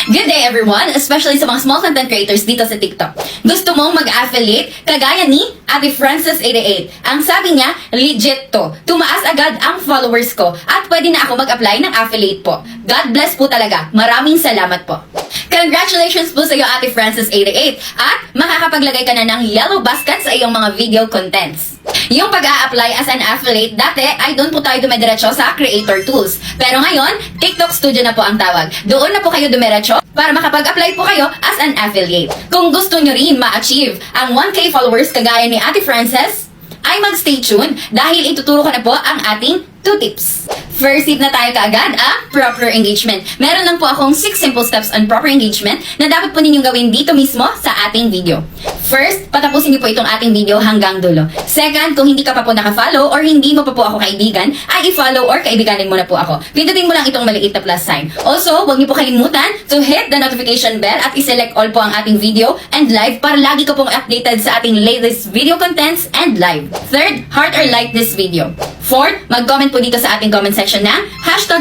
Good day everyone, especially sa mga small content creators dito sa TikTok. Gusto mong mag-affiliate kagaya ni Ate Frances88. Ang sabi niya, legit to. Tumaas agad ang followers ko at pwede na ako mag-apply ng affiliate po. God bless po talaga. Maraming salamat po. Congratulations po sa iyo Ate Frances88 at makakapaglagay ka na ng yellow basket sa iyong mga video contents. Yung pag-a-apply as an affiliate, dati ay doon po tayo dumidiretso sa Creator Tools. Pero ngayon, TikTok Studio na po ang tawag. Doon na po kayo dumiretso para makapag-apply po kayo as an affiliate. Kung gusto nyo rin ma-achieve ang 1K followers kagaya ni Ate Frances, ay mag-stay tuned dahil ituturo ko na po ang ating 2 tips. First tip na tayo kaagad, proper engagement. Meron lang po akong 6 simple steps on proper engagement na dapat po ninyong gawin dito mismo sa ating video. First, patapusin niyo po itong ating video hanggang dulo. Second, kung hindi ka pa po nakafollow or hindi mo pa po ako kaibigan, ay i-follow or kaibiganin mo na po ako. Pindutin mo lang itong maliit na plus sign. Also, huwag niyo po kalimutan to hit the notification bell at i-select all po ang ating video and live para lagi ka pong updated sa ating latest video contents and live. Third, heart or like this video. Fourth, mag-comment po dito sa ating comment section ng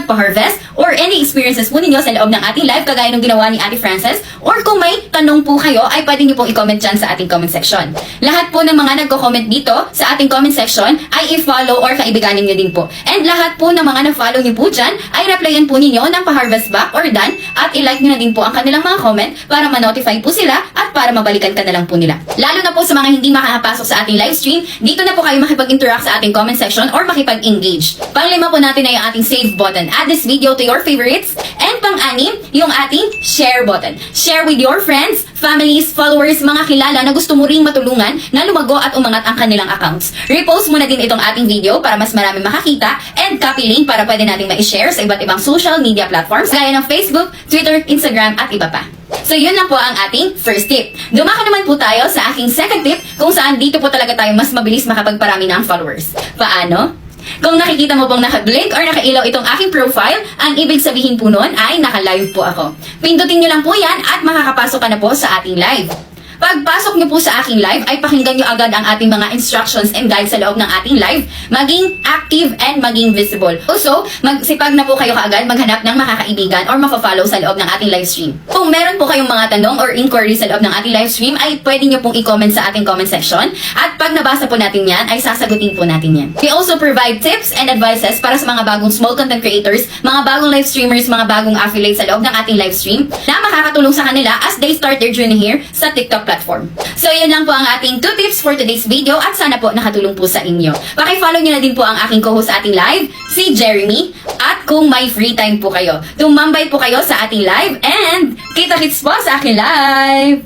#paharvest or any experiences po ninyo sa loob ng ating live kagaya nung ginawa ni Ate Frances, or kung may tanong po kayo ay pwede nyo pong i-comment dyan sa ating comment section. Lahat po ng mga nagko-comment dito sa ating comment section ay i-follow or kaibiganin nyo din po. And lahat po ng mga na-follow nyo po dyan ay replyan po ninyo ng paharvest back or done at i-like nyo na din po ang kanilang mga comment para ma-notify po sila at para mabalikan ka na lang po nila. Lalo na po sa mga hindi makakapasok sa ating live stream, dito na po kayo makipag-interact sa ating comment section or makipag-engage. Panglima po natin ay yung ating save button. Add this video to your favorites. And pang-anim, yung ating share button. Share with your friends, families, followers, mga kilala na gusto mo ring matulungan na lumago at umangat ang kanilang accounts. Repost mo na din itong ating video para mas marami makakita and copy link para pwede natin ma-share sa iba't ibang social media platforms gaya ng Facebook, Twitter, Instagram at iba pa. So yun lang po ang ating first tip. Dumako naman po tayo sa aking second tip kung saan dito po talaga tayo mas mabilis makapagparami ng followers. Paano? Kung nakikita mo pong naka-blink or nakailaw itong aking profile, ang ibig sabihin po nun ay naka-live po ako. Pindutin nyo lang po yan at makakapasok ka na po sa ating live. Pagpasok nyo po sa aking live, ay pakinggan nyo agad ang ating mga instructions and guides sa loob ng ating live, maging active and maging visible. Also, magsipag na po kayo kaagad maghanap ng makakaibigan or mafa-follow sa loob ng ating live stream. Kung meron po kayong mga tanong or inquiry sa loob ng ating live stream, ay pwede nyo pong i-comment sa ating comment section at pag nabasa po natin yan, ay sasagutin po natin yan. We also provide tips and advices para sa mga bagong small content creators, mga bagong live streamers, mga bagong affiliates sa loob ng ating live stream na makakatulong sa kanila as they start their journey here sa TikTok platform. So, yan lang po ang ating 2 tips for today's video at sana po nakatulong po sa inyo. Paki-follow nyo na din po ang aking co-host sa ating live, si Jeremy. At kung may free time po kayo, tumambay po kayo sa ating live and kita-kits po sa aking live!